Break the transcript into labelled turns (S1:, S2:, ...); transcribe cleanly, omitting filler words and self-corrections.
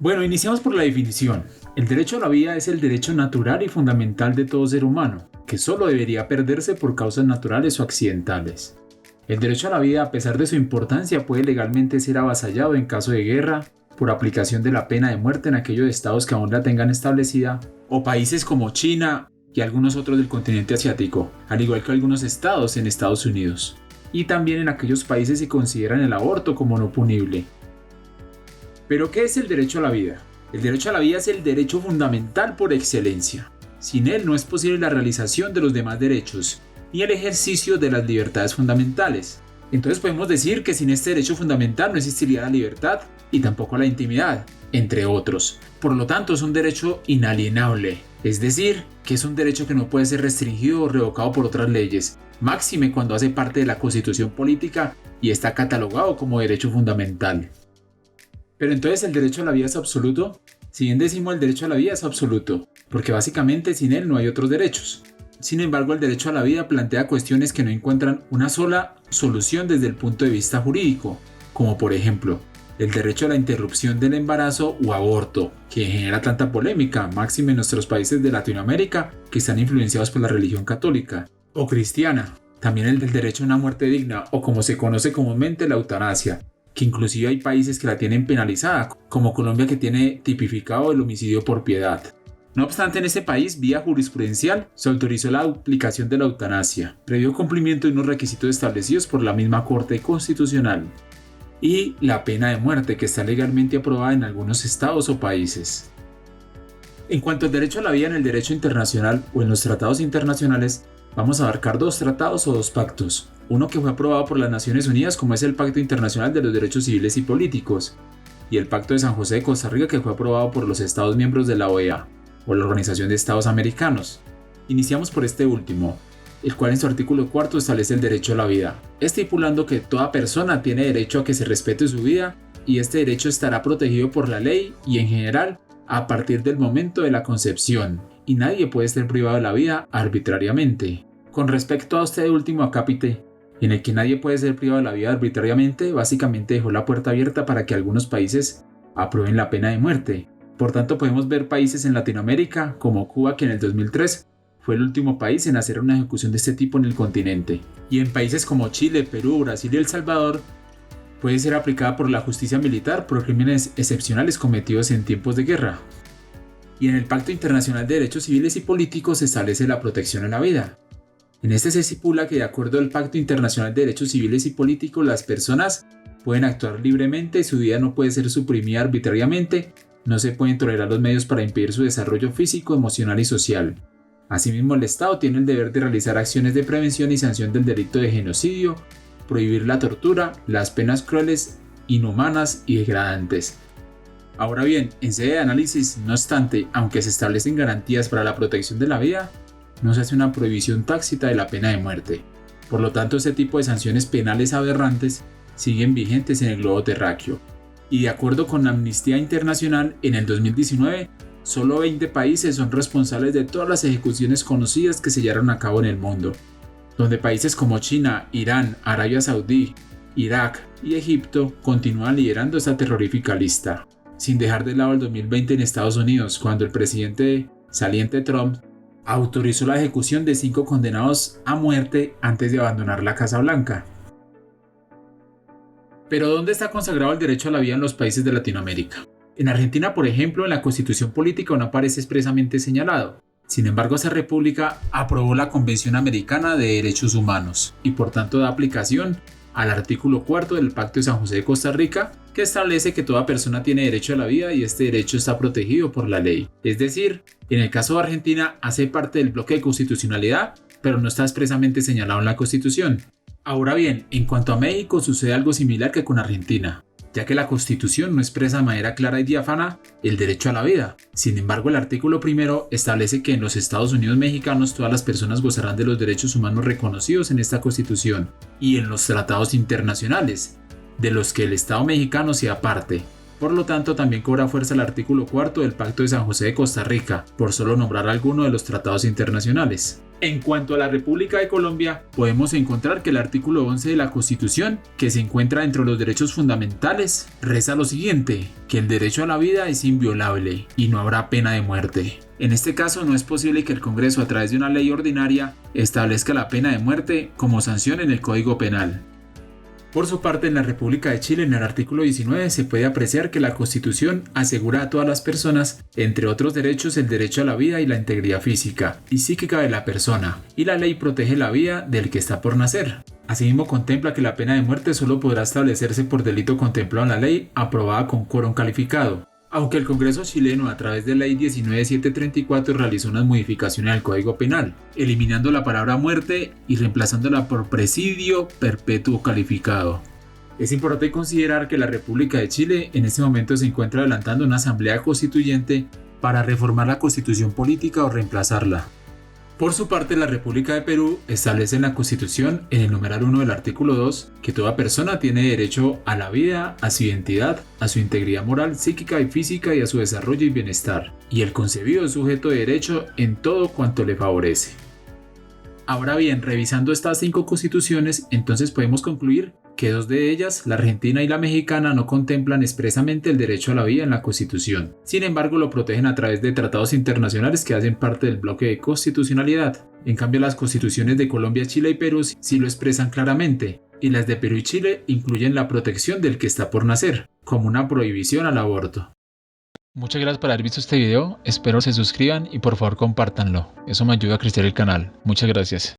S1: Bueno, iniciamos por la definición. El derecho a la vida es el derecho natural y fundamental de todo ser humano, que solo debería perderse por causas naturales o accidentales. El derecho a la vida, a pesar de su importancia, puede legalmente ser avasallado en caso de guerra, por aplicación de la pena de muerte en aquellos estados que aún la tengan establecida, o países como China y algunos otros del continente asiático, al igual que algunos estados en Estados Unidos, y también en aquellos países que consideran el aborto como no punible. ¿Pero qué es el derecho a la vida? El derecho a la vida es el derecho fundamental por excelencia. Sin él no es posible la realización de los demás derechos, ni el ejercicio de las libertades fundamentales. Entonces podemos decir que sin este derecho fundamental no existiría la libertad y tampoco la intimidad, entre otros. Por lo tanto, es un derecho inalienable, es decir, que es un derecho que no puede ser restringido o revocado por otras leyes, máxime cuando hace parte de la Constitución política y está catalogado como derecho fundamental. Pero entonces, ¿el derecho a la vida es absoluto? Si bien decimos el derecho a la vida es absoluto, porque básicamente sin él no hay otros derechos. Sin embargo, el derecho a la vida plantea cuestiones que no encuentran una sola solución desde el punto de vista jurídico, como por ejemplo, el derecho a la interrupción del embarazo o aborto, que genera tanta polémica, máxime en nuestros países de Latinoamérica que están influenciados por la religión católica o cristiana. También el del derecho a una muerte digna, o como se conoce comúnmente, la eutanasia, que inclusive hay países que la tienen penalizada, como Colombia, que tiene tipificado el homicidio por piedad. No obstante, en este país, vía jurisprudencial, se autorizó la aplicación de la eutanasia, previo cumplimiento de unos requisitos establecidos por la misma Corte Constitucional, y la pena de muerte, que está legalmente aprobada en algunos estados o países. En cuanto al derecho a la vida en el derecho internacional o en los tratados internacionales, vamos a abarcar dos tratados o dos pactos. Uno que fue aprobado por las Naciones Unidas, como es el Pacto Internacional de los Derechos Civiles y Políticos, y el Pacto de San José de Costa Rica, que fue aprobado por los Estados miembros de la OEA, o la Organización de Estados Americanos. Iniciamos por este último, el cual en su artículo 4 establece el derecho a la vida, estipulando que toda persona tiene derecho a que se respete su vida, y este derecho estará protegido por la ley y en general a partir del momento de la concepción, y nadie puede ser privado de la vida arbitrariamente. Con respecto a este último acápite, en el que nadie puede ser privado de la vida arbitrariamente, básicamente dejó la puerta abierta para que algunos países aprueben la pena de muerte. Por tanto, podemos ver países en Latinoamérica, como Cuba, que en el 2003 fue el último país en hacer una ejecución de este tipo en el continente. Y en países como Chile, Perú, Brasil y El Salvador, puede ser aplicada por la justicia militar por crímenes excepcionales cometidos en tiempos de guerra. Y en el Pacto Internacional de Derechos Civiles y Políticos se establece la protección a la vida. En este se estipula que, de acuerdo al Pacto Internacional de Derechos Civiles y Políticos, las personas pueden actuar libremente, su vida no puede ser suprimida arbitrariamente, no se pueden tolerar los medios para impedir su desarrollo físico, emocional y social. Asimismo, el Estado tiene el deber de realizar acciones de prevención y sanción del delito de genocidio, prohibir la tortura, las penas crueles, inhumanas y degradantes. Ahora bien, en sede de análisis, no obstante, aunque se establecen garantías para la protección de la vida, no se hace una prohibición tácita de la pena de muerte. Por lo tanto, este tipo de sanciones penales aberrantes siguen vigentes en el globo terráqueo. Y de acuerdo con Amnistía Internacional, en el 2019, solo 20 países son responsables de todas las ejecuciones conocidas que se llevaron a cabo en el mundo, donde países como China, Irán, Arabia Saudí, Irak y Egipto continúan liderando esta terrorífica lista, sin dejar de lado el 2020 en Estados Unidos, cuando el presidente saliente Trump autorizó la ejecución de 5 condenados a muerte antes de abandonar la Casa Blanca. Pero ¿dónde está consagrado el derecho a la vida en los países de Latinoamérica? En Argentina, por ejemplo, en la Constitución política no aparece expresamente señalado. Sin embargo, esa república aprobó la Convención Americana de Derechos Humanos y por tanto da aplicación al artículo 4 del Pacto de San José de Costa Rica, que establece que toda persona tiene derecho a la vida y este derecho está protegido por la ley. Es decir, en el caso de Argentina hace parte del bloque de constitucionalidad, pero no está expresamente señalado en la Constitución. Ahora bien, en cuanto a México sucede algo similar que con Argentina, ya que la Constitución no expresa de manera clara y diáfana el derecho a la vida. Sin embargo, el artículo 1 establece que en los Estados Unidos mexicanos todas las personas gozarán de los derechos humanos reconocidos en esta Constitución y en los tratados internacionales, de los que el Estado mexicano sea parte. Por lo tanto, también cobra fuerza el artículo 4 del Pacto de San José de Costa Rica, por solo nombrar alguno de los tratados internacionales. En cuanto a la República de Colombia, podemos encontrar que el artículo 11 de la Constitución, que se encuentra dentro de los derechos fundamentales, reza lo siguiente, que el derecho a la vida es inviolable y no habrá pena de muerte. En este caso, no es posible que el Congreso, a través de una ley ordinaria, establezca la pena de muerte como sanción en el Código Penal. Por su parte, en la República de Chile, en el artículo 19, se puede apreciar que la Constitución asegura a todas las personas, entre otros derechos, el derecho a la vida y la integridad física y psíquica de la persona, y la ley protege la vida del que está por nacer. Asimismo, contempla que la pena de muerte solo podrá establecerse por delito contemplado en la ley aprobada con quórum calificado. Aunque el Congreso chileno, a través de la Ley 19734, realizó unas modificaciones al Código Penal, eliminando la palabra muerte y reemplazándola por presidio perpetuo calificado. Es importante considerar que la República de Chile en este momento se encuentra adelantando una asamblea constituyente para reformar la constitución política o reemplazarla. Por su parte, la República de Perú establece en la Constitución, en el numeral 1 del artículo 2, que toda persona tiene derecho a la vida, a su identidad, a su integridad moral, psíquica y física y a su desarrollo y bienestar, y el concebido es sujeto de derecho en todo cuanto le favorece. Ahora bien, revisando estas 5 constituciones, entonces podemos concluir que 2 de ellas, la argentina y la mexicana, no contemplan expresamente el derecho a la vida en la Constitución. Sin embargo, lo protegen a través de tratados internacionales que hacen parte del bloque de constitucionalidad. En cambio, las constituciones de Colombia, Chile y Perú sí lo expresan claramente, y las de Perú y Chile incluyen la protección del que está por nacer, como una prohibición al aborto. Muchas gracias por haber visto este video, espero se suscriban y por favor compártanlo, eso me ayuda a crecer el canal. Muchas gracias.